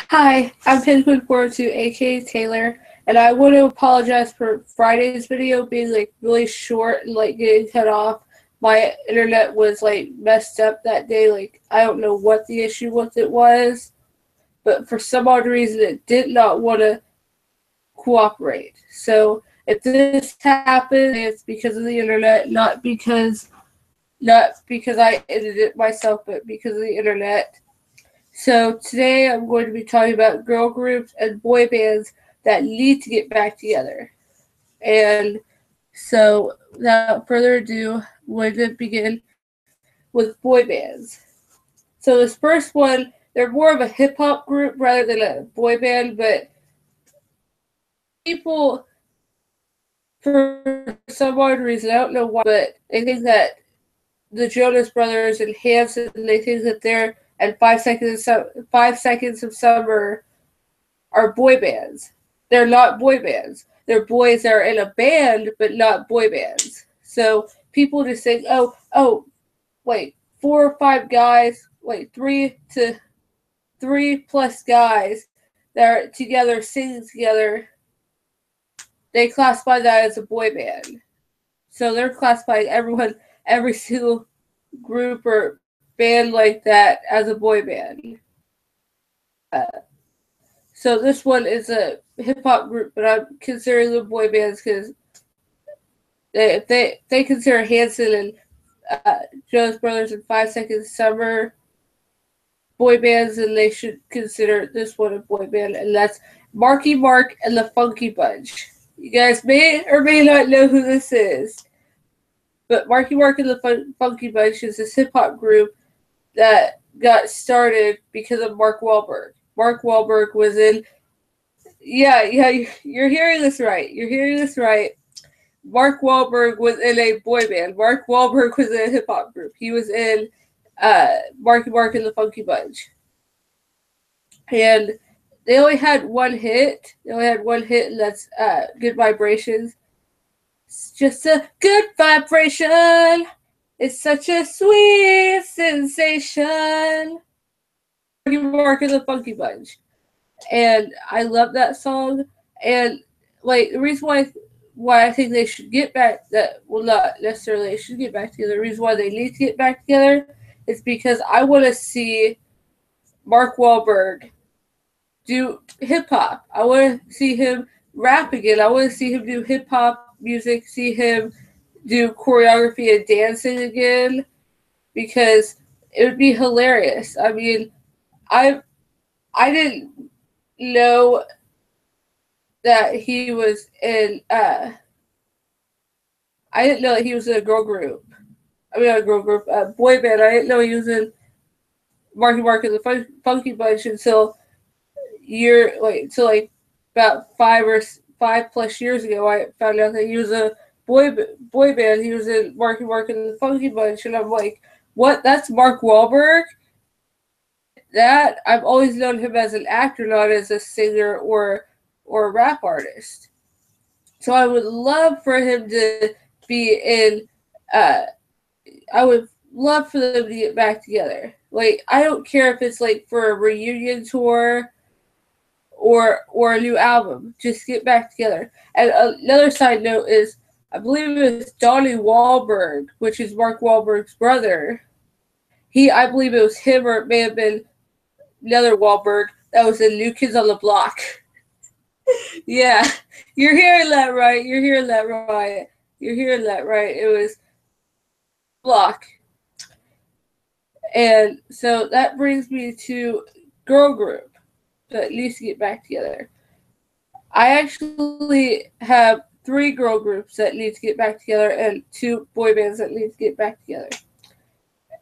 Hi, I'm Penguin42, aka Taylor, and I want to apologize for Friday's video being really short and getting cut off. My internet was messed up that day. I don't know what the issue with it was, but for some odd reason it did not want to cooperate. So if this happens, it's because of the internet, not because I edited it myself, but because of the internet. So today I'm going to be talking about girl groups and boy bands that need to get back together. And so without further ado, we're going to begin with boy bands. So this first one, they're more of a hip hop group rather than a boy band, but people, for some odd reason, I don't know why, but they think that the Jonas Brothers and Hanson, they think that they're and 5 Seconds of Summer are boy bands. They're not boy bands. They're boys that are in a band, but not boy bands. So people just think, wait, 4 or 5 guys, three plus guys that are together singing together. They classify that as a boy band. So they're classifying every single group or band like that as a boy band. Uh, So this one is a hip hop group, but I'm considering them boy bands because they consider Hanson and Jonas Brothers and 5 Seconds Summer boy bands, and they should consider this one a boy band, and that's Marky Mark and the Funky Bunch. You guys may or may not know who this is, but Marky Mark and the Funky Bunch is this hip hop group that got started because of Mark Wahlberg. Mark Wahlberg was in Yeah, you're hearing this right. You're hearing this right. Mark Wahlberg was in a boy band. Mark Wahlberg was in a hip hop group. He was in Marky Mark and the Funky Bunch. And they only had one hit. They only had one hit, and that's Good Vibrations. It's just a good vibration. It's such a sweet sensation. Marky Mark and the Funky Bunch. And I love that song. And the reason why I think they should get back that well not necessarily they should get back together. The reason why they need to get back together is because I want to see Mark Wahlberg do hip hop. I want to see him rap again. I want to see him do hip hop music. See him do choreography and dancing again because it would be hilarious. I mean, I didn't know that he was in I didn't know that he was in a girl group. I mean, not a girl group, a boy band. I didn't know he was in Marky Mark and the Funky Bunch until about 5 plus years ago. I found out that he was a boy band. He was in Marky Mark and the Funky Bunch, and I'm like, what? That's Mark Wahlberg. That I've always known him as an actor, not as a singer or a rap artist. So I would love for him to be in. I would love for them to get back together. I don't care if it's for a reunion tour or a new album. Just get back together. And another side note is I believe it was Donnie Wahlberg, which is Mark Wahlberg's brother. I believe it was him or it may have been another Wahlberg that was in New Kids on the Block. Yeah, you're hearing that right. You're hearing that right. You're hearing that right. It was Block. And so that brings me to girl group that needs to get back together. I actually have 3 girl groups that need to get back together and 2 boy bands that need to get back together.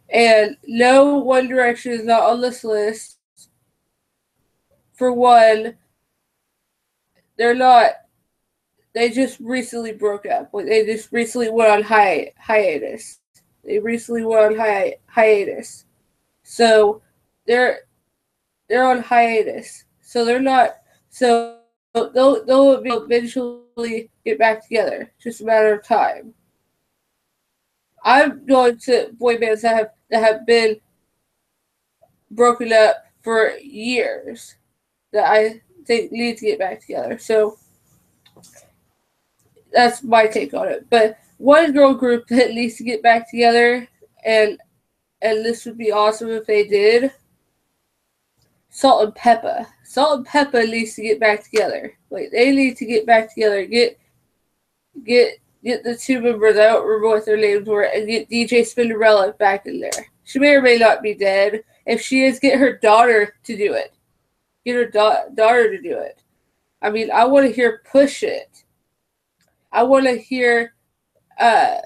And no, One Direction is not on this list. For one, they're not. They just recently broke up. They just recently went on hiatus. They recently went on hiatus. So they're on hiatus. So they're not. So they'll eventually get back together. Just a matter of time. I'm going to boy bands that have been broken up for years. that I think need to get back together. So that's my take on it. But one girl group that needs to get back together, and this would be awesome if they did. Salt-N-Pepa. Salt-N-Pepa needs to get back together. Like they need to get back together. Get the two members. I don't remember what their names were, and get DJ Spinderella back in there. She may or may not be dead. If she is, get her daughter to do it. Get her daughter to do it. I mean, I want to hear Push It. I want to hear uh,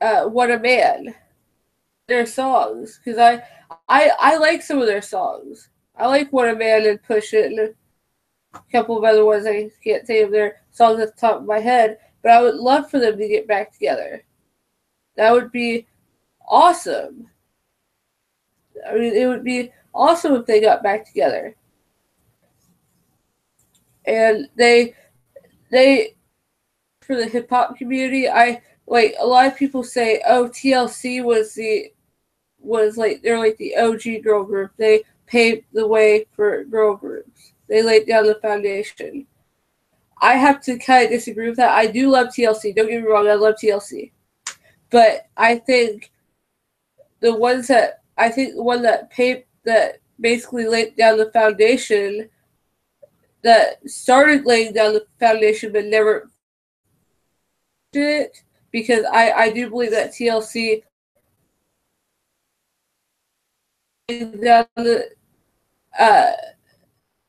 What a Man. Their songs, because I like some of their songs. I like What a Man and Push It and a couple of other ones. I can't think of their songs at the top of my head, but I would love for them to get back together. That would be awesome. I mean, it would be awesome if they got back together. And they for the hip hop community, I like a lot of people say, oh, TLC was like they're like the OG girl group. They paved the way for girl groups. They laid down the foundation. I have to kind of disagree with that. I do love TLC. Don't get me wrong, I love TLC. But I think the one that basically laid down the foundation, that started laying down the foundation but never did it, because I do believe that TLC down the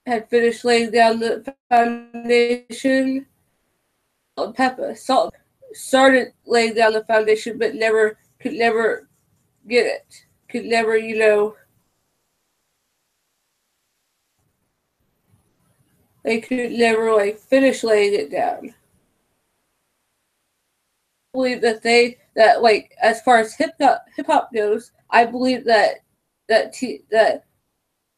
had finished laying down the foundation. Salt-N-Pepa started laying down the foundation, but could never get it. Could never, they could never like finish laying it down. I believe that like as far as hip hop goes, I believe that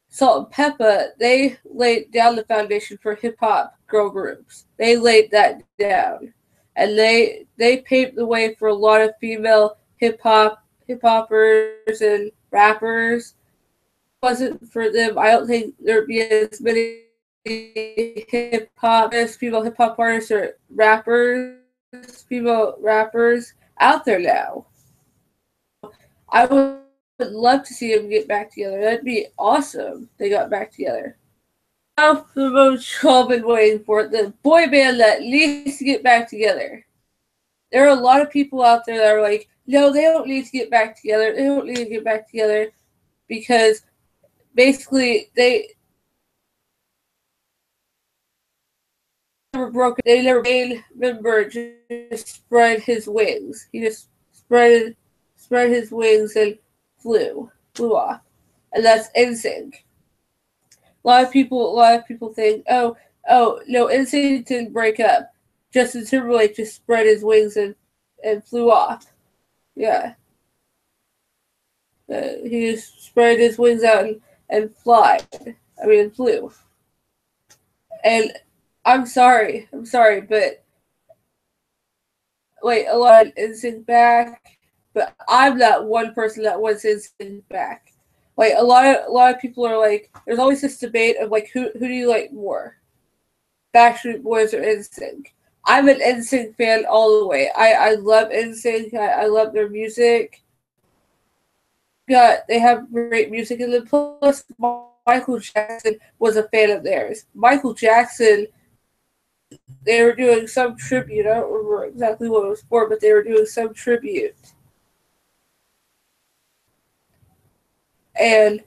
Salt-N-Pepa, they laid down the foundation for hip hop girl groups. They laid that down, and they paved the way for a lot of female hip hoppers and rappers. If it wasn't for them, I don't think there'd be as many female hip hop artists or female rappers out there now. I would love to see them get back together. That'd be awesome. They got back together. Now the most I've been waiting for, the boy band that needs to get back together. There are a lot of people out there that are like, no, they don't need to get back together. They don't need to get back together because basically they never broke. They never made member just spread his wings. He just spread his wings and flew off, and that's NSYNC. A lot of people think, oh no, NSYNC didn't break up. Justin Timberlake just spread his wings and flew off. Yeah, he just spread his wings out and flew. And I'm sorry, but wait, a lot of NSYNC back, but I'm not one person that wants NSYNC back. Like a lot of people are like, there's always this debate of like, who do you like more, Backstreet Boys or NSYNC? I'm an NSYNC fan all the way. I love NSYNC. I love their music. They have great music, and then plus Michael Jackson was a fan of theirs. Michael Jackson, they were doing some tribute. I don't remember exactly what it was for, but they were doing some tribute. And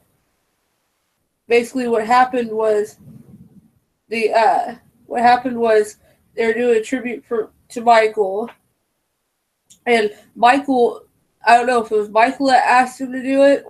basically what happened was they were doing a tribute to Michael. And Michael, I don't know if it was Michael that asked him to do it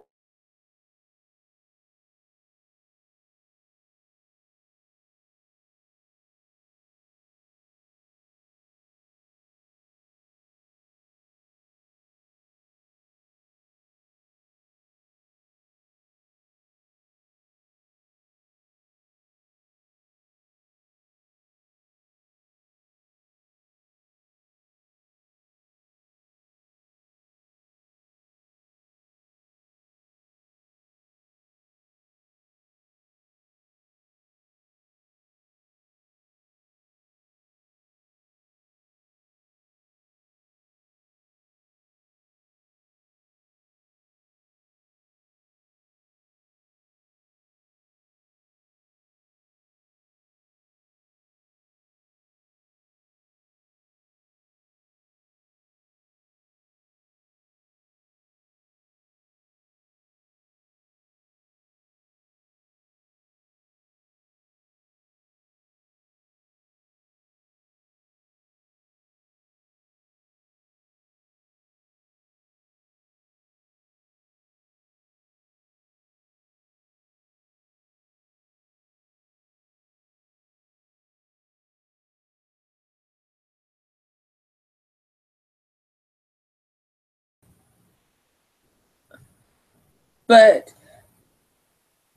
But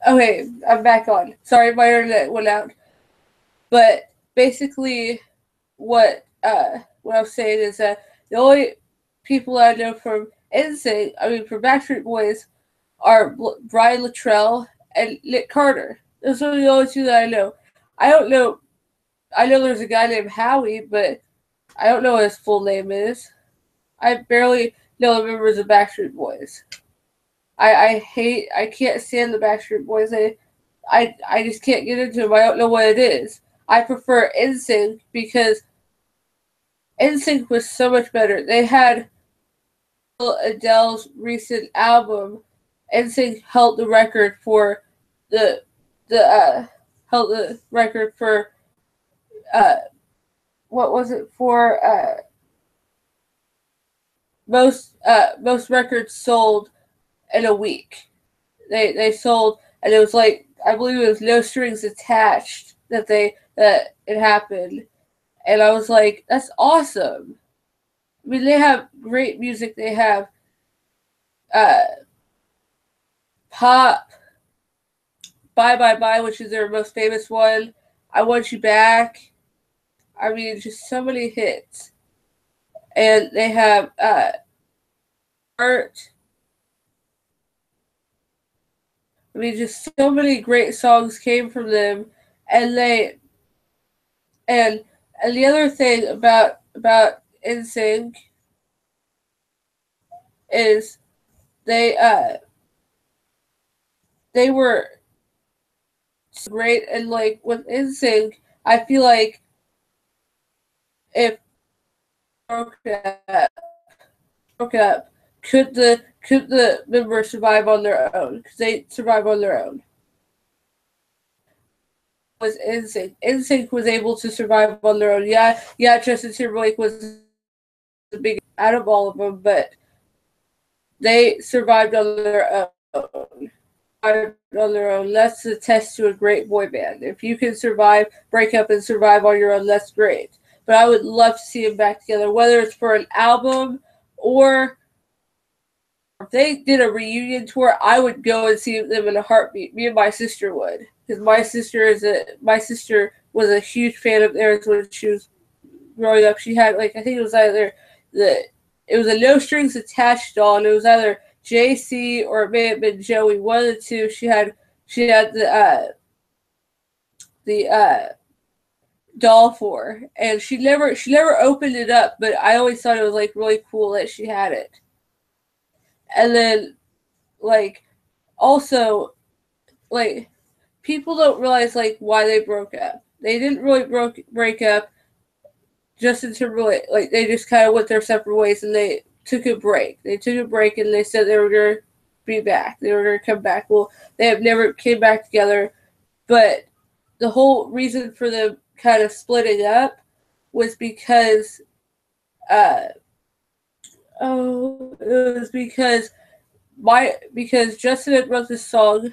okay, I'm back on. Sorry, my internet went out. But basically, what I'm saying is that the only people I know from NSYNC, I mean from Backstreet Boys, are Brian Luttrell and Nick Carter. Those are the only two that I know. I don't know. I know there's a guy named Howie, but I don't know what his full name is. I barely know the members of Backstreet Boys. I can't stand the Backstreet Boys. I just can't get into them. I don't know what it is. I prefer NSYNC because NSYNC was so much better. They had Adele's recent album. NSYNC held the record for the held the record for what was it for most records sold in a week. They sold, and it was like, I believe it was No Strings Attached that it happened, and I was like, that's awesome. I mean, they have great music. They have uh, pop, Bye Bye Bye, which is their most famous one. I Want You Back. I mean, just so many hits, and they have art. I mean, just so many great songs came from them, and and the other thing about NSYNC is they they were great, and like with NSYNC, I feel like if broke up, broke up, could the members survive on their own? Because they survive on their own. Was NSYNC. NSYNC was able to survive on their own. Yeah, Justin Timberlake was the biggest out of all of them, but they survived on their own. That's a test to a great boy band. If you can survive, break up, and survive on your own, that's great. But I would love to see them back together, whether it's for an album or if they did a reunion tour. I would go and see them in a heartbeat. Me and my sister would, because my sister was a huge fan of theirs when she was growing up. She had, like, I think it was either it was a No Strings Attached doll, and it was either JC or it may have been Joey. One of the two. She had the doll for, and she never opened it up. But I always thought it was like really cool that she had it. And then, like, also, like, people don't realize like why they broke up. They didn't really break up. Justin Timberlake, like, they just kind of went their separate ways, and they took a break. They took a break, and they said they were going to be back. They were going to come back. Well, they have never came back together, but the whole reason for them kind of splitting up was because, it was because Justin had wrote this song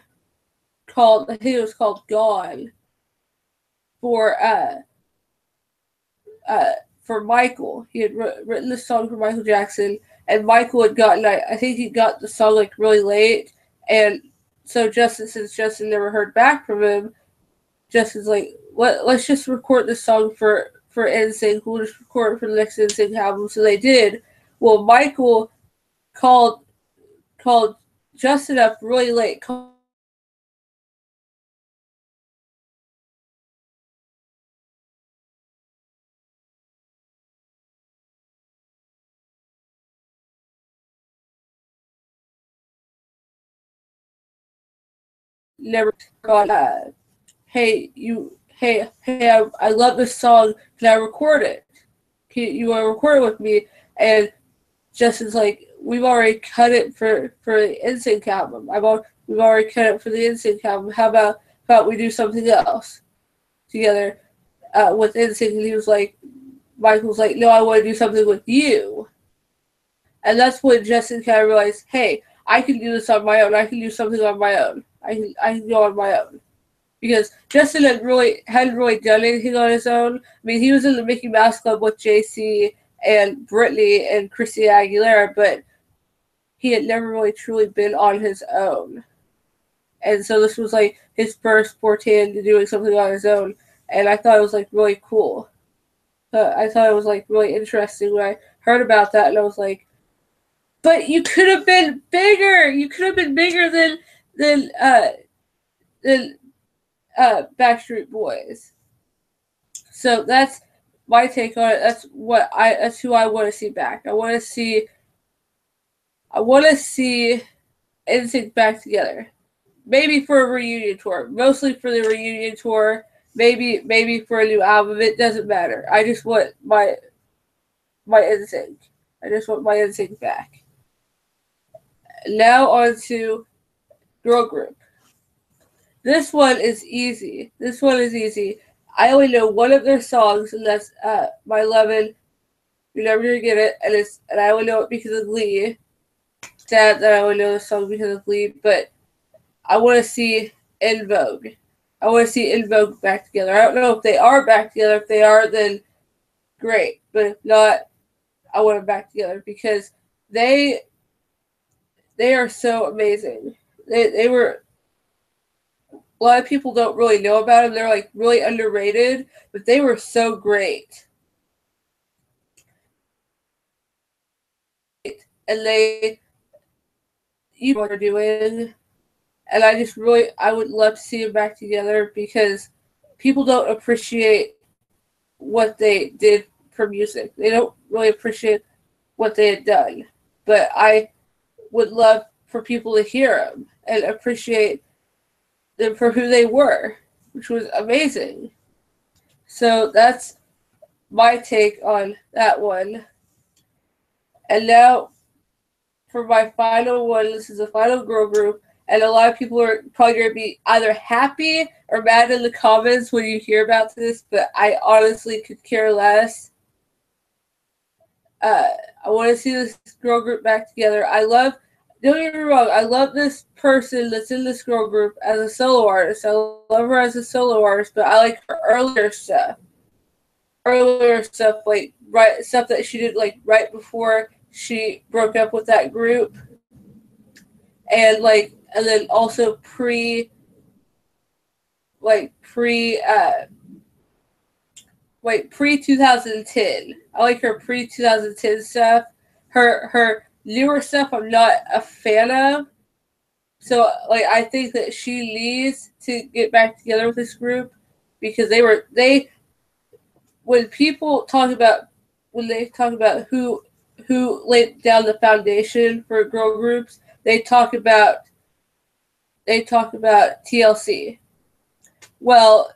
called, I think it was called Gone, for Michael. He had written this song for Michael Jackson, and Michael had gotten, I think he got the song like really late, and so since Justin never heard back from him, Justin's like, let's just record this song for NSYNC. We'll just record it for the next NSYNC album. So they did. Well, Michael called Justin up really late. Never got hey, I love this song. Can I record it? You want to record it with me? And Justin's like, we've already cut it for the NSYNC album. We've already cut it for the NSYNC album. How about we do something else together with NSYNC? And he was like, Michael's like, no, I want to do something with you. And that's when Justin kind of realized, hey, I can do this on my own. I can do something on my own. I can go on my own. Because Justin hadn't really done anything on his own. I mean, he was in the Mickey Mouse Club with JC and Britney and Christina Aguilera, but he had never really truly been on his own. And so this was like his first forte into doing something on his own. And I thought it was like really cool. I thought it was like really interesting when I heard about that, and I was like, "But you could have been bigger. You could have been bigger than than Backstreet Boys." So that's my take on it. That's who I want to see back. I want to see NSYNC back together. Maybe for a reunion tour. Mostly for the reunion tour. Maybe for a new album. It doesn't matter. I just want my NSYNC. I just want my NSYNC back. Now on to girl group. This one is easy. I only know one of their songs, and that's My Lovin'. You're never gonna get it, and I only know it because of Glee. Sad that I only know the song because of Glee, but I want to see En Vogue. I want to see En Vogue back together. I don't know if they are back together. If they are, then great. But if not, I want them back together because they are so amazing. They were. A lot of people don't really know about them. They're like really underrated, but they were so great. And you know what they're doing. And I would love to see them back together because people don't appreciate what they did for music. They don't really appreciate what they had done. But I would love for people to hear them and appreciate them for who they were, which was amazing. So that's my take on that one. And now for my final one, this is the final girl group, and a lot of people are probably going to be either happy or mad in the comments when you hear about this, but I honestly could care less. I want to see this girl group back together. Don't get me wrong, I love this person that's in this girl group as a solo artist. I love her as a solo artist, but I like her earlier stuff. Like stuff that she did like right before she broke up with that group. And then also pre 2010. I like her pre 2010 stuff. Her newer stuff I'm not a fan of. So I think that she needs to get back together with this group because when they talk about who laid down the foundation for girl groups, they talk about TLC. Well,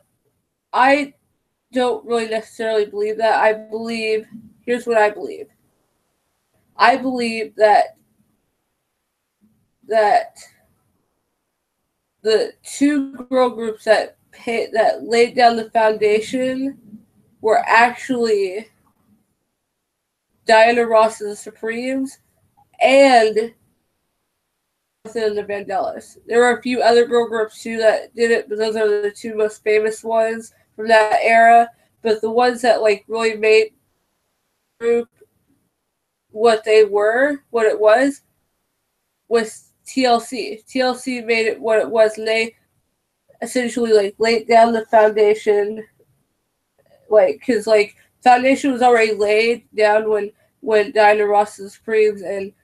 I don't really necessarily believe that. Here's what I believe. I believe that the two girl groups that laid down the foundation were actually Diana Ross and the Supremes and the Vandellas. There were a few other girl groups too that did it, but those are the two most famous ones from that era. But the ones that really made the group what it was TLC. TLC made it what it was, and they essentially laid down the foundation. Because foundation was already laid down when Diana Ross and the Supremes and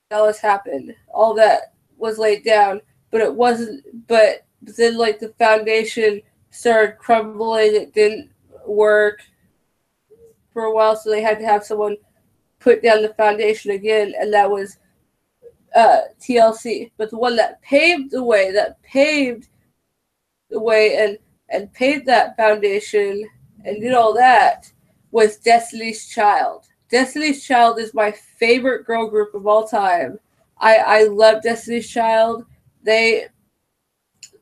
Dallas happened. All that was laid down, but it wasn't. But then the foundation started crumbling. It didn't work for a while, so they had to have someone put down the foundation again, and that was TLC. But the one that paved the way, and paved that foundation and did all that was Destiny's Child. Destiny's Child is my favorite girl group of all time. I love Destiny's Child. They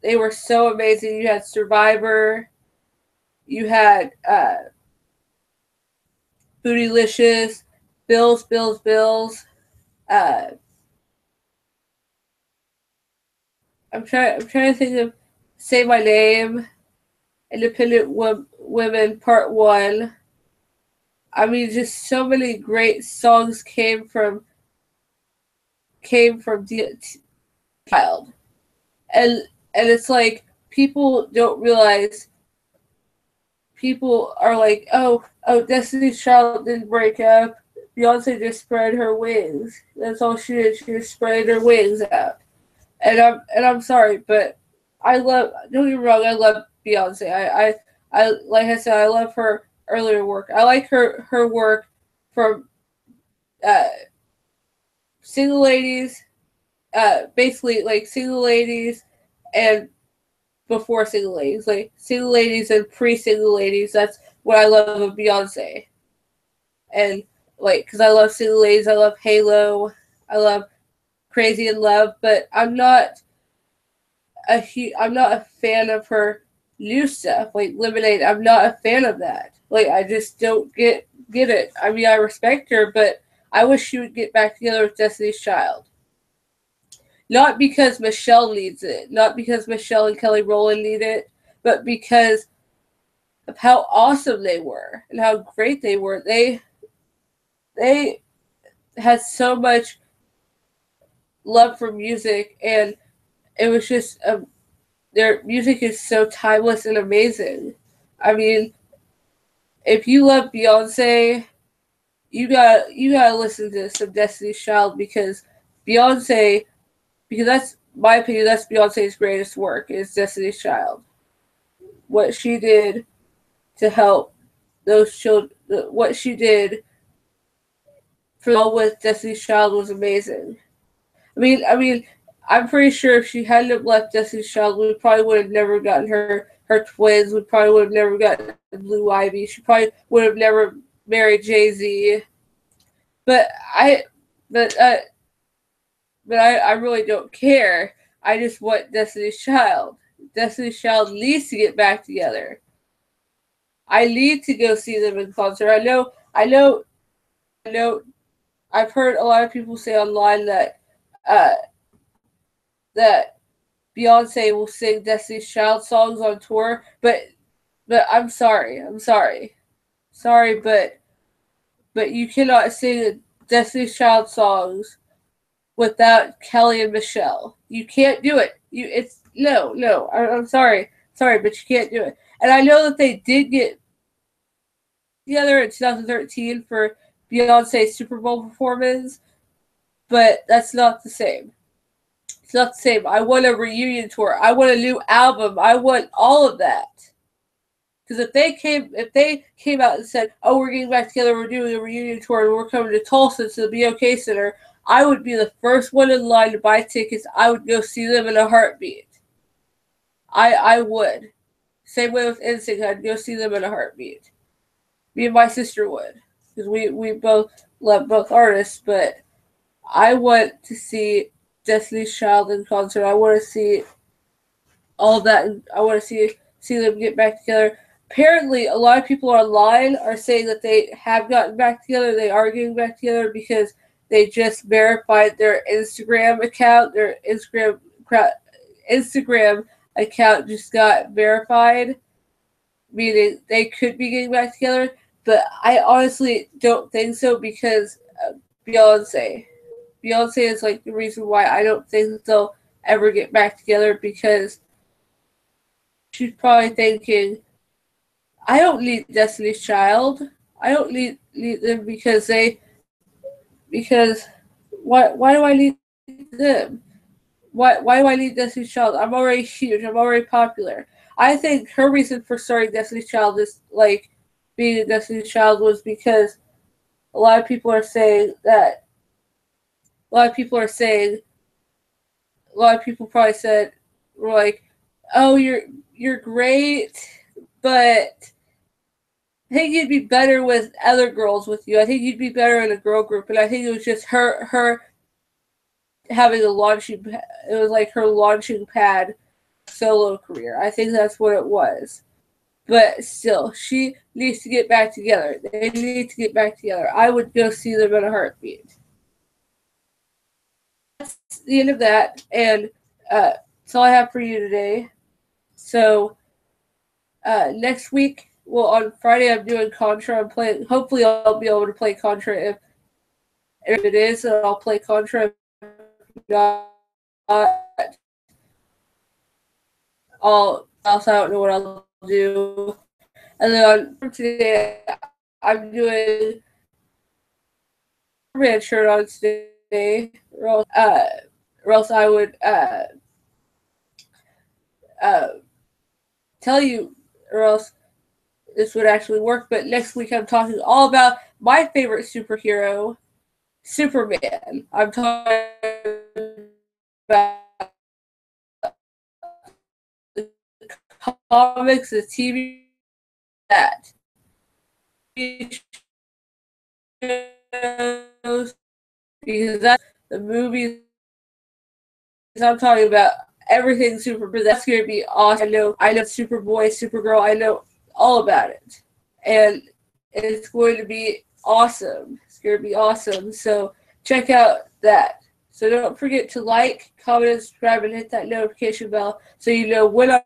were so amazing. You had Survivor. You had Bootylicious, Bills. I'm trying to think of Say My Name, Independent Women Part 1. I mean, just so many great songs came from came from Child, and it's like people don't realize. People are like, oh, Destiny's Child didn't break up. Beyonce just spread her wings. That's all she did. She just spread her wings out. And I'm sorry, but I love. Don't get me wrong. I love Beyonce. I like I said, I love her earlier work. I like her work from uh, Single Ladies, basically like Single Ladies and before Single Ladies, like Single Ladies and pre-Single Ladies. That's what I love of Beyonce. And like, because I love Single Ladies, I love Halo, I love Crazy in Love, but I'm not a fan of her new stuff, like Lemonade. I'm not a fan of that. Like, I just don't get it. I mean, I respect her, but I wish she would get back together with Destiny's Child. Not because Michelle needs it, not because Michelle and Kelly Rowland need it, but because of how awesome they were and how great they were. They had so much love for music, and it was just their music is so timeless and amazing. I mean, if you love Beyonce, you gotta listen to some Destiny's Child because Beyonce, because that's my opinion, that's Beyonce's greatest work is Destiny's Child. What she did to help those children, what she did for all with Destiny's Child was amazing. I mean, I'm pretty sure if she hadn't have left Destiny's Child, we probably would have never gotten her twins. We probably would have never gotten Blue Ivy. She probably would have never married Jay-Z. But I, but I really don't care. I just want Destiny's Child. Destiny's Child needs to get back together. I need to go see them in concert. I know. I've heard a lot of people say online that uh, that Beyonce will sing Destiny's Child songs on tour, but I'm sorry, but you cannot sing Destiny's Child songs without Kelly and Michelle. You can't do it. It's no. I'm sorry, but you can't do it. And I know that they did get together in 2013 for Beyonce's Super Bowl performance, but that's not the same. It's not the same. I want a reunion tour. I want a new album. I want all of that. Because if they came out and said, "Oh, we're getting back together. We're doing a reunion tour, and we're coming to Tulsa to the BOK Center," I would be the first one in line to buy tickets. I would go see them in a heartbeat. I would. Same way with NSYNC. I'd go see them in a heartbeat. Me and my sister would, because we both love both artists. But I want to see Destiny's Child in concert. I want to see all that. I want to see them get back together. Apparently, a lot of people online are saying that they have gotten back together. They are getting back together because they just verified their Instagram account. Their Instagram account just got verified, meaning they could be getting back together. But I honestly don't think so because Beyonce. Beyonce is like the reason why I don't think they'll ever get back together, because she's probably thinking, I don't need Destiny's Child. I don't need them because why do I need them? Why do I need Destiny's Child? I'm already huge. I'm already popular. I think her reason for starting Destiny's Child is like being a Destiny's Child was because a lot of people are saying that. A lot of people probably said, were like, "Oh, you're great, but I think you'd be better with other girls with you. I think you'd be better in a girl group." And I think it was just her having a launching. It was like her launching pad solo career. I think that's what it was. But still, she needs to get back together. They need to get back together. I would go see them in a heartbeat. That's the end of that, and that's all I have for you today. So next week, well, on Friday I'm doing Contra. I'm playing. Hopefully, I'll be able to play Contra. If it is, then I'll play Contra. not all else. I don't know what I'll do. And then today, I'm doing a red shirt on today, or else I would tell you, or else this would actually work. But next week, I'm talking all about my favorite superhero, Superman. I'm talking about the comics, the TV, that shows, because that's the movies I'm talking about. Everything Superman. That's going to be awesome. I know Superboy, Supergirl. I know all about it, and it's going to be awesome. It's going to be awesome. So check out that. So don't forget to like, comment, subscribe, and hit that notification bell so you know when I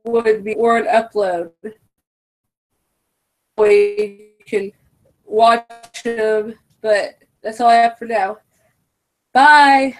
would be or an upload. You can watch them. But that's all I have for now. Bye.